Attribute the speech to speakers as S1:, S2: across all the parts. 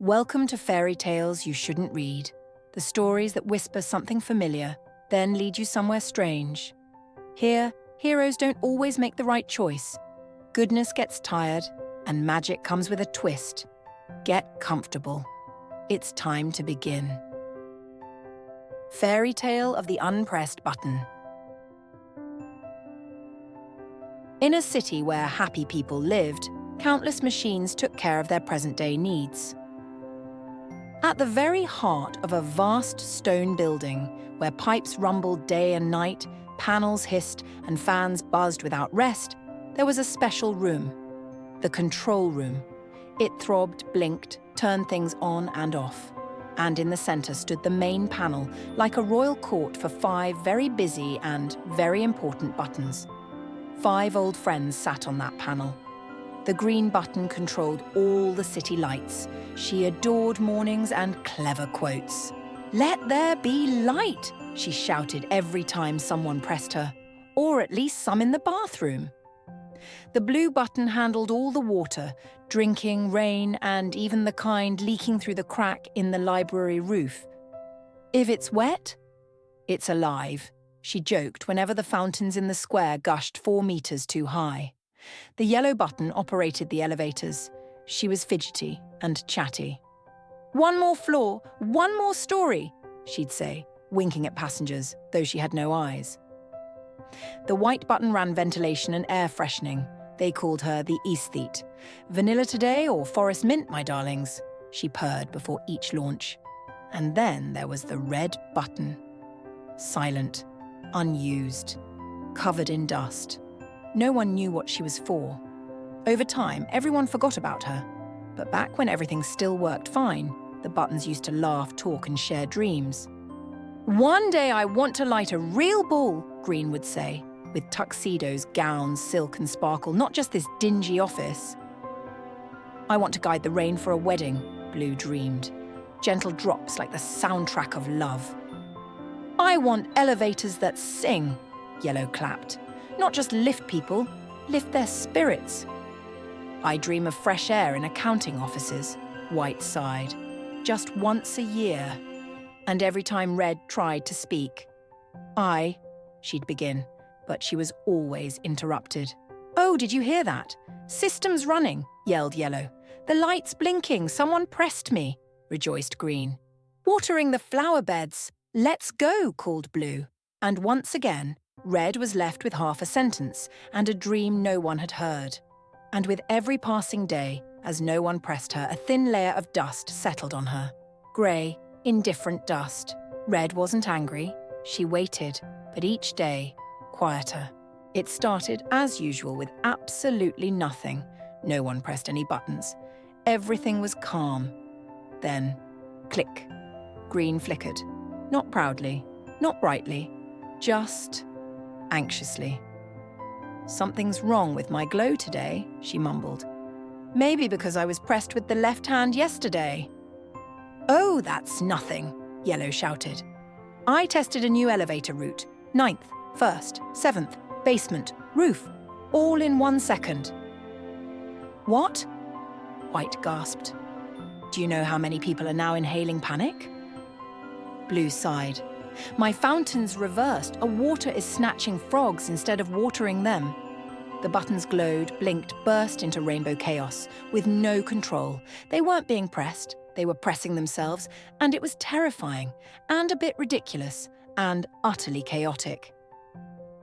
S1: Welcome to fairy tales you shouldn't read, the stories that whisper something familiar, then lead you somewhere strange. Here, heroes don't always make the right choice. Goodness gets tired, and magic comes with a twist. Get comfortable. It's time to begin. Fairy Tale of the Unpressed Button. In a city where happy people lived, countless machines took care of their present-day needs. At the very heart of a vast stone building, where pipes rumbled day and night, panels hissed, and fans buzzed without rest, there was a special room, the control room. It throbbed, blinked, turned things on and off. And in the center stood the main panel, like a royal court for 5 very busy and very important buttons. 5 old friends sat on that panel. The green button controlled all the city lights. She adored mornings and clever quotes. "Let there be light," she shouted every time someone pressed her, or at least some in the bathroom. The blue button handled all the water, drinking, rain, and even the kind leaking through the crack in the library roof. If it's wet, it's alive, she joked whenever the fountains in the square gushed 4 meters too high. The yellow button operated the elevators. She was fidgety and chatty. "One more floor, one more story," she'd say, winking at passengers, though she had no eyes. The white button ran ventilation and air freshening. They called her the aesthete. "Vanilla today or forest mint, my darlings?" she purred before each launch. And then there was the red button. Silent, unused, covered in dust. No one knew what she was for. Over time, everyone forgot about her. But back when everything still worked fine, the buttons used to laugh, talk, and share dreams. "One day I want to light a real ball," Green would say, with tuxedos, gowns, silk, and sparkle, not just this dingy office. "I want to guide the rain for a wedding," Blue dreamed. Gentle drops like the soundtrack of love. "I want elevators that sing," Yellow clapped. "Not just lift people, lift their spirits." "I dream of fresh air in accounting offices," White sighed. "Just once a year." And every time Red tried to speak, she'd begin, but she was always interrupted. "Oh, did you hear that? System's running," yelled Yellow. "The light's blinking, someone pressed me," rejoiced Green. "Watering the flower beds, let's go," called Blue. And once again, Red was left with half a sentence and a dream no one had heard. And with every passing day, as no one pressed her, a thin layer of dust settled on her. Grey, indifferent dust. Red wasn't angry. She waited, but each day, quieter. It started, as usual, with absolutely nothing. No one pressed any buttons. Everything was calm. Then, click. Green flickered. Not proudly, not brightly, just anxiously. "Something's wrong with my glow today," she mumbled. "Maybe because I was pressed with the left hand yesterday." "Oh, that's nothing," Yellow shouted. "I tested a new elevator route. 9th, 1st, 7th, basement, roof, all in 1 second." "What?" White gasped. "Do you know how many people are now inhaling panic?" Blue sighed. "My fountain's reversed. A water is snatching frogs instead of watering them." The buttons glowed, blinked, burst into rainbow chaos, with no control. They weren't being pressed, they were pressing themselves, and it was terrifying, and a bit ridiculous, and utterly chaotic.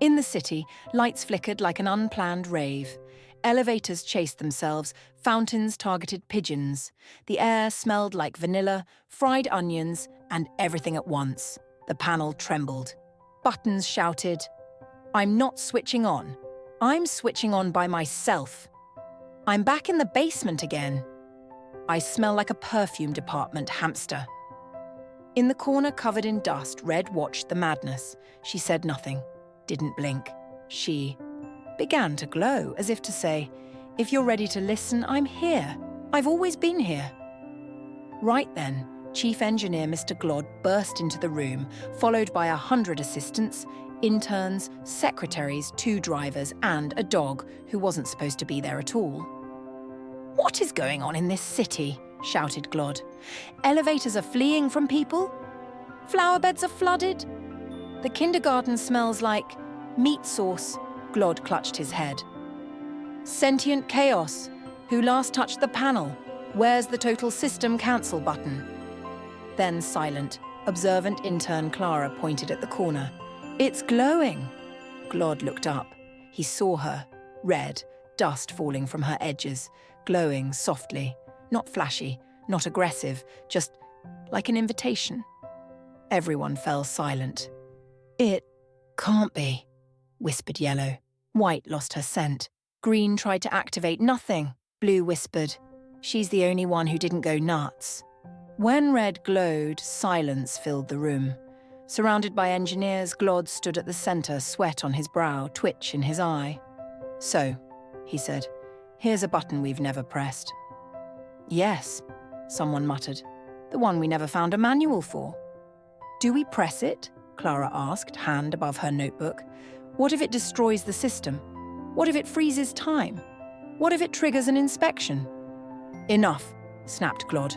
S1: In the city, lights flickered like an unplanned rave. Elevators chased themselves, fountains targeted pigeons. The air smelled like vanilla, fried onions, and everything at once. The panel trembled. Buttons shouted, "I'm not switching on. I'm switching on by myself. I'm back in the basement again. I smell like a perfume department hamster." In the corner covered in dust, Red watched the madness. She said nothing, didn't blink. She began to glow, as if to say, "If you're ready to listen, I'm here. I've always been here." Right then, Chief Engineer Mr. Glod burst into the room, followed by 100 assistants, interns, secretaries, 2 drivers, and a dog who wasn't supposed to be there at all. "What is going on in this city?" shouted Glod. Elevators are fleeing from people? Flower beds are flooded? The kindergarten smells like meat sauce. Glod clutched his head. Sentient chaos. Who last touched the panel? Where's the total system cancel button? Then silent, observant intern Clara pointed at the corner. It's glowing. Glod looked up. He saw her, red, dust falling from her edges, glowing softly, not flashy, not aggressive, just like an invitation. Everyone fell silent. It can't be, whispered Yellow. White lost her scent. Green tried to activate nothing. Blue whispered, she's the only one who didn't go nuts. When Red glowed, silence filled the room. Surrounded by engineers, Glod stood at the center, sweat on his brow, twitch in his eye. So, he said, here's a button we've never pressed. Yes, someone muttered, the one we never found a manual for. Do we press it? Clara asked, hand above her notebook. What if it destroys the system? What if it freezes time? What if it triggers an inspection? Enough, snapped Glod.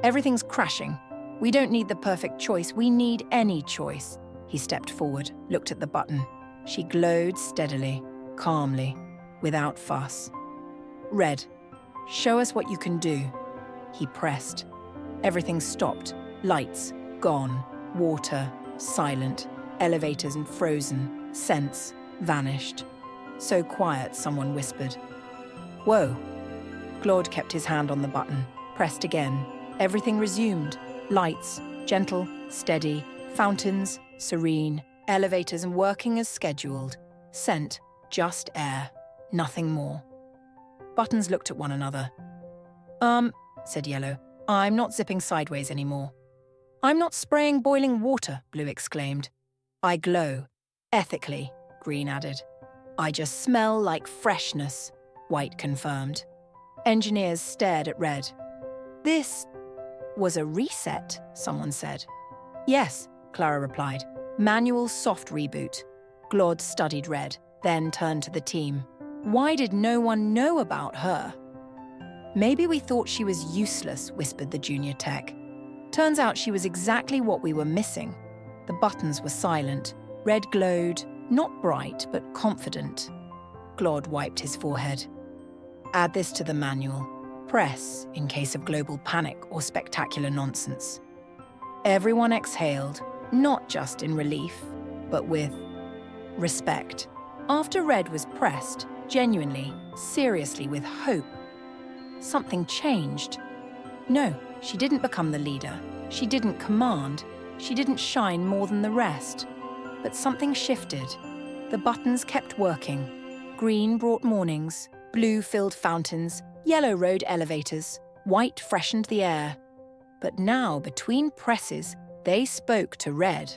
S1: Everything's crashing. We don't need the perfect choice, we need any choice. He stepped forward, looked at the button. She glowed steadily, calmly, without fuss. Red, show us what you can do. He pressed. Everything stopped. Lights, gone. Water, silent. Elevators and frozen. Scents, vanished. So quiet, someone whispered. Whoa. Glod kept his hand on the button, pressed again. Everything resumed. Lights, gentle, steady. Fountains, serene. Elevators and working as scheduled. Scent, just air. Nothing more. Buttons looked at one another. Said Yellow. I'm not zipping sideways anymore. I'm not spraying boiling water, Blue exclaimed. I glow. Ethically, Green added. I just smell like freshness, White confirmed. Engineers stared at Red. This was a reset, someone said. Yes, Clara replied. Manual soft reboot. Glod studied Red, then turned to the team. Why did no one know about her? Maybe we thought she was useless, whispered the junior tech. Turns out she was exactly what we were missing. The buttons were silent. Red glowed, not bright, but confident. Glod wiped his forehead. Add this to the manual. Press in case of global panic or spectacular nonsense. Everyone exhaled, not just in relief, but with respect. After Red was pressed, genuinely, seriously, with hope, something changed. No, she didn't become the leader. She didn't command. She didn't shine more than the rest. But something shifted. The buttons kept working. Green brought mornings. Blue filled fountains. Yellow rode elevators. White freshened the air. But now, between presses, they spoke to Red.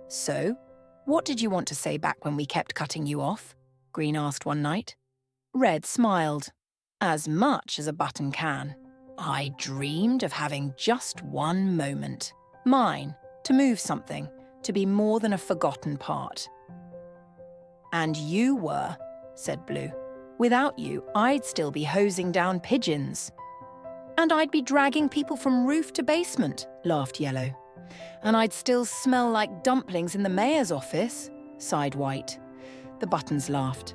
S1: So, what did you want to say back when we kept cutting you off? Green asked one night. Red smiled. As much as a button can. I dreamed of having just one moment. Mine, to move something, to be more than a forgotten part. And you were, said Blue. Without you, I'd still be hosing down pigeons. And I'd be dragging people from roof to basement, laughed Yellow. And I'd still smell like dumplings in the mayor's office, sighed White. The buttons laughed.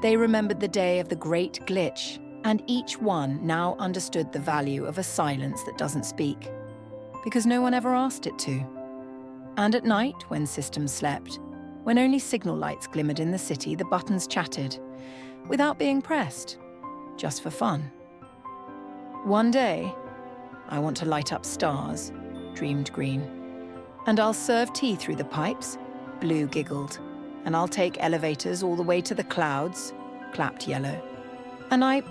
S1: They remembered the day of the great glitch, and each one now understood the value of a silence that doesn't speak, because no one ever asked it to. And at night, when systems slept, when only signal lights glimmered in the city, the buttons chatted, without being pressed, just for fun. One day, I want to light up stars, dreamed Green. And I'll serve tea through the pipes, Blue giggled. And I'll take elevators all the way to the clouds, clapped Yellow. And I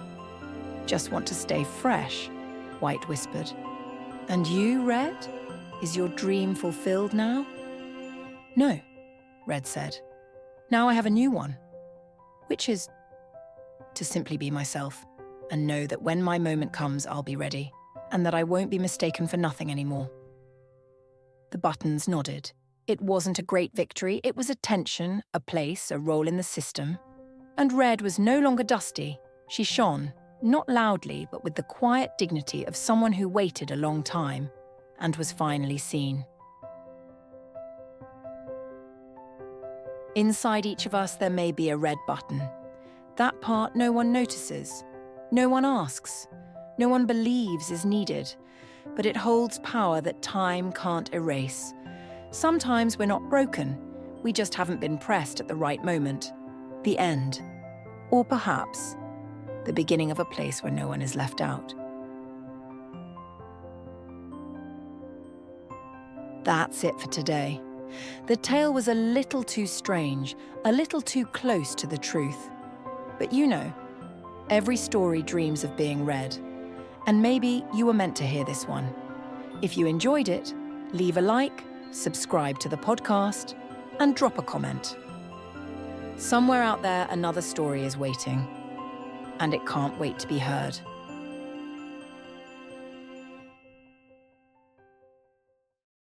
S1: just want to stay fresh, White whispered. And you, Red? Is your dream fulfilled now? No, Red said. Now I have a new one, which is to simply be myself and know that when my moment comes, I'll be ready, and that I won't be mistaken for nothing anymore. The buttons nodded. It wasn't a great victory, it was a tension, a place, a role in the system. And Red was no longer dusty. She shone, not loudly, but with the quiet dignity of someone who waited a long time and was finally seen. Inside each of us, there may be a red button. That part no one notices, no one asks, no one believes is needed, but it holds power that time can't erase. Sometimes we're not broken, we just haven't been pressed at the right moment. The end. Or perhaps the beginning of a place where no one is left out. That's it for today. The tale was a little too strange, a little too close to the truth. But you know, every story dreams of being read. And maybe you were meant to hear this one. If you enjoyed it, leave a like, subscribe to the podcast, and drop a comment. Somewhere out there, another story is waiting, and it can't wait to be heard.